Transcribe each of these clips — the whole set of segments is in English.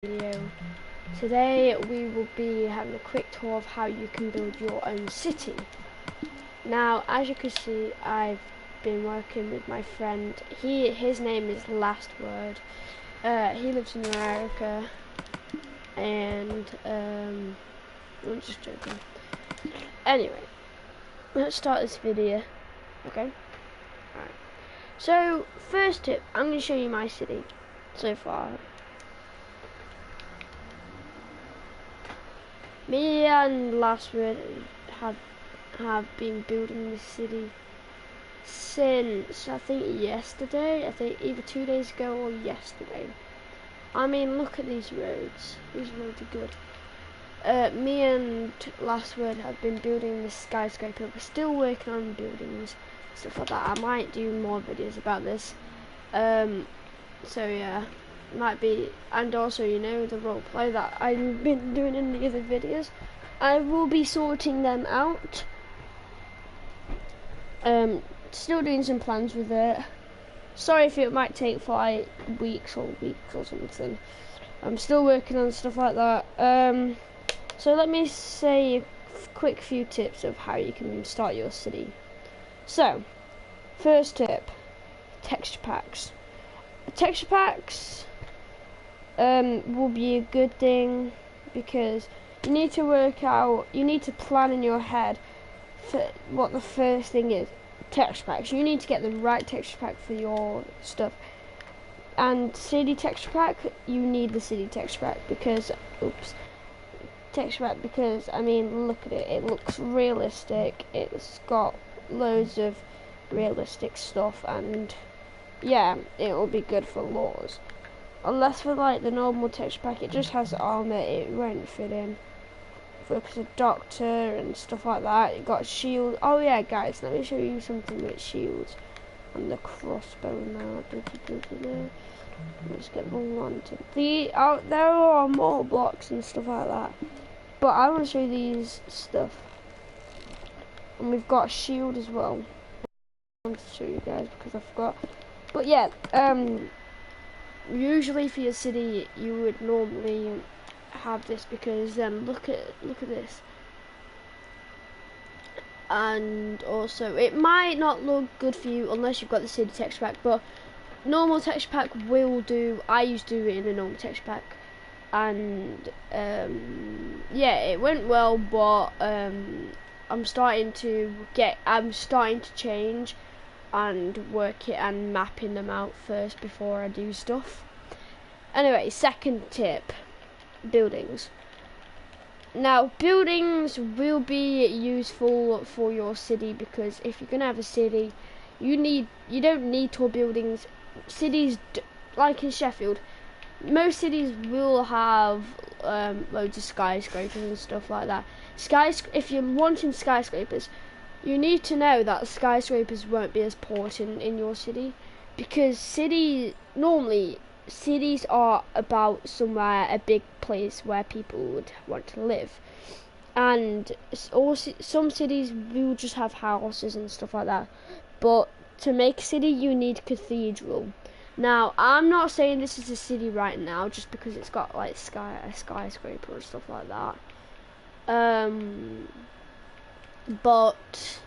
Video. Today we will be having a quick tour of how you can build your own city. Now, as you can see, I've been working with my friend. His name is Last Word. He lives in America, and I'm just joking. Anyway, let's start this video. Okay. Alright. So, first tip, I'm going to show you my city so far. Me and Last Word have been building this city since I think yesterday. I think either 2 days ago or yesterday. I mean, look at these roads. These roads are good. Me and Last Word have been building this skyscraper. We're still working on buildings, stuff like that. I might do more videos about this. So yeah. Might be, and also, you know, the roleplay that I've been doing in the other videos, I will be sorting them out. Still doing some plans with it. Sorry if it might take 5 weeks or something. I'm still working on stuff like that. So let me say a quick few tips of how you can start your city. So, first tip, texture packs. Texture packs will be a good thing because you need to work out, you need to plan in your head for what the first thing is. Texture packs. You need to get the right texture pack for your stuff. And city texture pack, you need the city texture pack because, I mean, look at it. It looks realistic. It's got loads of realistic stuff, and yeah, it will be good for laws. Unless for like the normal texture pack, it just has armor, it won't fit in. Focus a doctor and stuff like that. You got a shield. Oh yeah, guys, let me show you something with shields and the crossbow now. Let's get the lantern. There are more blocks and stuff like that, but I want to show you these stuff. And we've got a shield as well. I want to show you guys because I forgot. But yeah, usually for your city you would normally have this because look at this, and also it might not look good for you unless you've got the city texture pack, but normal texture pack will do. I used to do it in a normal texture pack, and yeah, it went well, but I'm starting to change and work it and mapping them out first before I do stuff. Anyway, second tip, buildings. Now, buildings will be useful for your city because if you're gonna have a city, you don't need tall buildings. Cities, like in Sheffield, most cities will have loads of skyscrapers and stuff like that. If you're wanting skyscrapers, you need to know that skyscrapers won't be as important in your city because cities are about somewhere, a big place where people would want to live. And some cities will just have houses and stuff like that. But to make a city, you need cathedral. Now, I'm not saying this is a city right now just because it's got like a skyscraper and stuff like that. But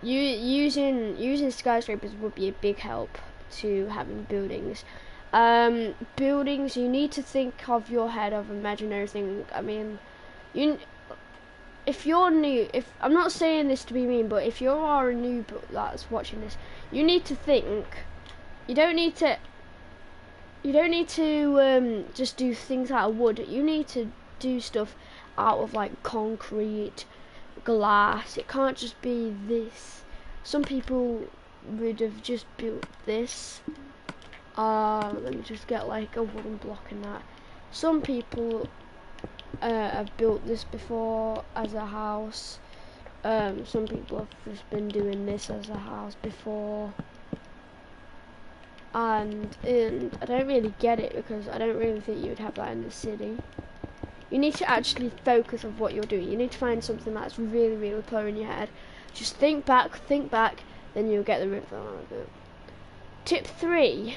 using skyscrapers would be a big help to having buildings. Buildings, you need to think of your head of imaginary thing. I mean, if you're new, I'm not saying this to be mean, but if you are a noob that's watching this, you need to think. You don't need to just do things out of wood. You need to do stuff out of like concrete, glass. It can't just be this. Some people would have just built this. Let me just get like a wooden block in that. Some people have built this before as a house. Some people have just been doing this as a house before. And I don't really get it because I don't really think you would have that in the city. You need to actually focus on what you're doing. You need to find something that's really, really clear in your head. Just think back, then you'll get the rhythm of it. Tip 3,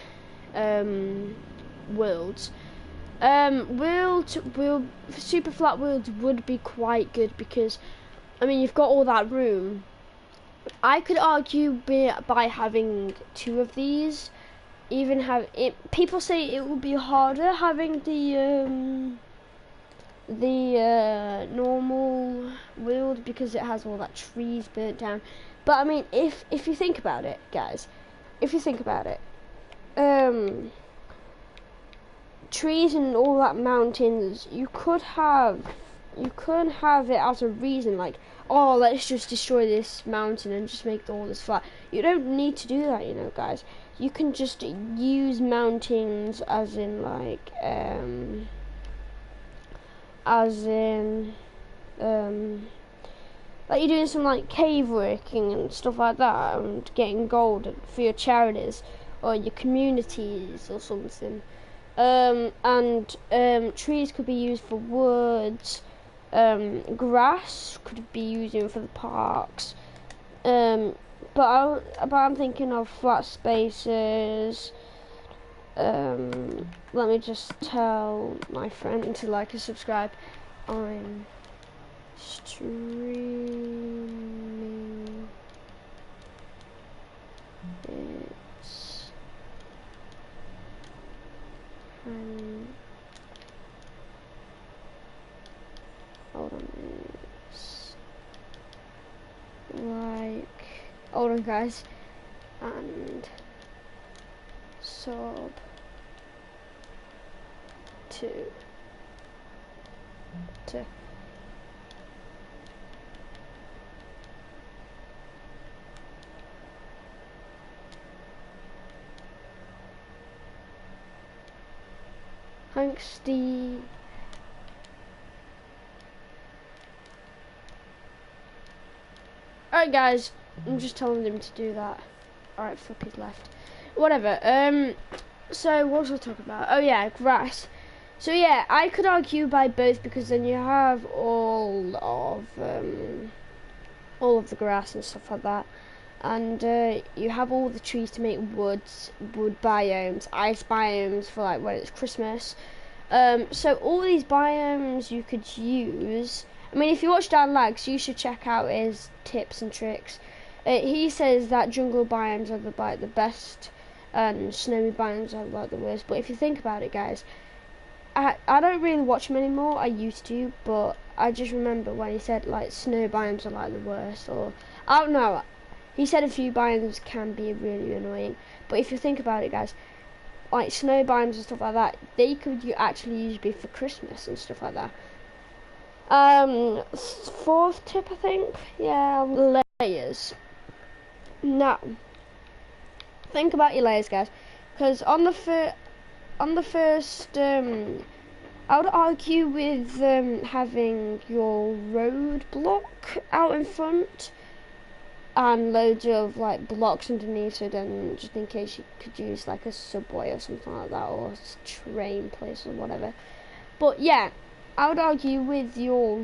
worlds. Super flat wheels would be quite good because, I mean, you've got all that room. I could argue by having 2 of these, even have it. People say it would be harder having the normal wheels because it has all that trees burnt down. But I mean, if you think about it, guys, if you think about it, trees and all that mountains, you could have it as a reason, like, oh, let's just destroy this mountain and just make all this flat. You don't need to do that, you know, guys. You can just use mountains as in like like you're doing some like cave working and stuff like that and getting gold for your charities or your communities or something. Trees could be used for woods. Grass could be used for the parks. But I'm thinking of flat spaces. Let me just tell my friend to like and subscribe. I'm streaming. It's hold on. It's like, hold on, guys, and sub to thanks, Steve. Alright, guys, I'm just telling them to do that. Alright, Flippy's left. Whatever. So what was I talking about? Oh yeah, grass. So yeah, I could argue by both because then you have all of the grass and stuff like that, and you have all the trees to make wood biomes, ice biomes for like when it's Christmas. So all these biomes you could use. I mean, if you watch Dan Lags, you should check out his tips and tricks. He says that jungle biomes are the best, and snowy biomes are like the worst. But if you think about it, guys, I don't really watch him anymore. I used to, but I just remember when he said like snow biomes are like the worst, or I don't know. He said a few biomes can be really annoying, but if you think about it, guys, like snow biomes and stuff like that, they could actually usually be for Christmas and stuff like that. 4th tip, I think. Yeah, layers. Now, think about your layers, guys, because on the first, I would argue with having your road block out in front and loads of like blocks underneath, so then just in case you could use like a subway or something like that, or a train place or whatever. But yeah, I would argue with your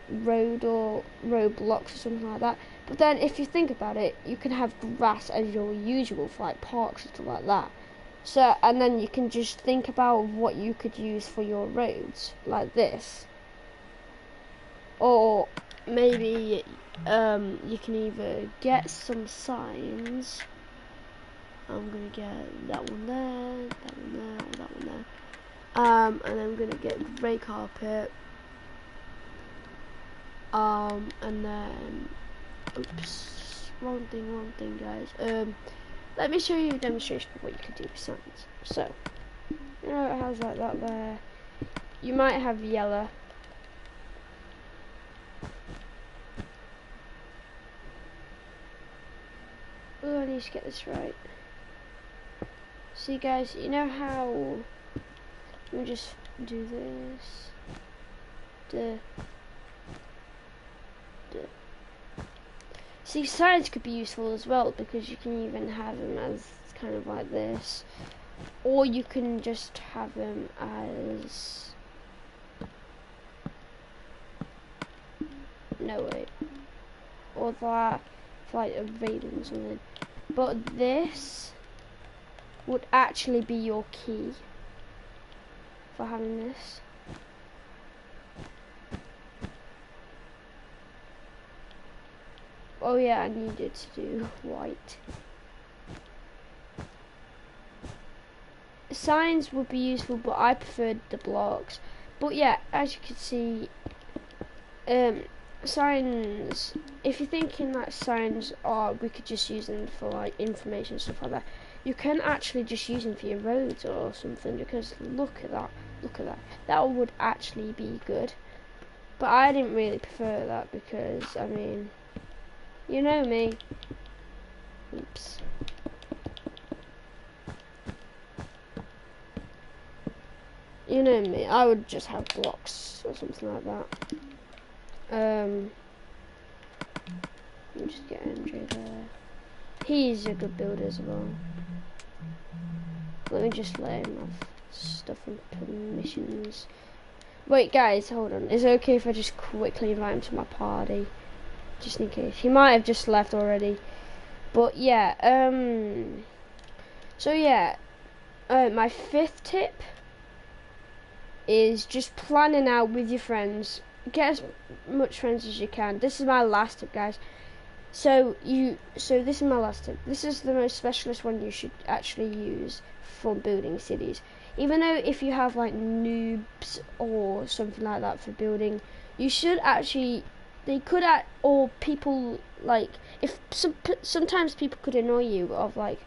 road or road blocks or something like that. But then if you think about it, you can have grass as your usual for like parks and stuff like that. So, and then you can just think about what you could use for your roads, like this. Or maybe you can either get some signs. I'm going to get that one there, that one there, that one there. And I'm going to get grey carpet. And then, oops, wrong thing, guys. Let me show you a demonstration of what you could do with signs. So, you know it has like that there. You might have yellow. Oh, I need to get this right. See, guys, you know how, let me just do this. See, signs could be useful as well because you can even have them as kind of like this, or you can just have them as, no wait, or that, like a railing or something. But this would actually be your key. for having this. Oh yeah, I needed to do white. Signs would be useful, but I preferred the blocks. But yeah, as you can see, signs, if you're thinking that signs are, we could just use them for like information and stuff like that, you can actually just use them for your roads or something, because look at that, that would actually be good. But I didn't really prefer that because, I mean, you know me. Oops. You know me, I would just have blocks or something like that. Let me just get Andrew there. He's a good builder as well. Let me just let him have stuff and permissions. Wait guys, hold on. Is it okay if I just quickly invite him to my party? Just in case. He might have just left already. But yeah, so yeah, my 5th tip is just planning out with your friends. Get as much friends as you can. This is my last tip, guys. So this is my last tip. This is the most specialist one you should actually use for building cities. Even though if you have like noobs or something like that for building, you should actually, they could or people like, if sometimes people could annoy you of like,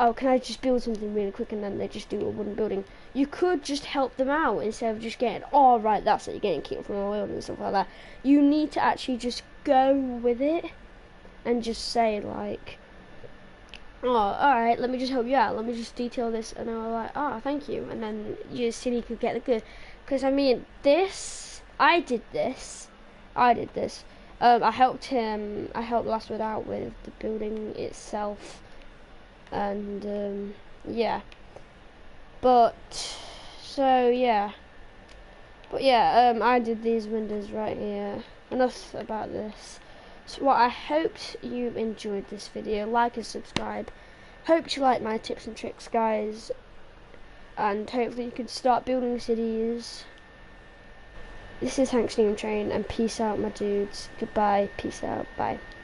oh, can I just build something really quick, and then they just do a wooden building. You could just help them out instead of just getting, oh right, that's it, you're getting kicked from a world and stuff like that. You need to actually just go with it and just say like, oh, alright, let me just help you out, let me just detail this, and they're like, oh, thank you, and then your city could get the good. Because I mean, I did this. I helped Lastwood out with the building itself, and yeah, but I did these windows right here. Enough about this. So I hoped you enjoyed this video. Like and subscribe. Hope you like my tips and tricks, guys, and hopefully you can start building cities. This is Hank Steam Train, and peace out, my dudes. Goodbye, peace out, bye.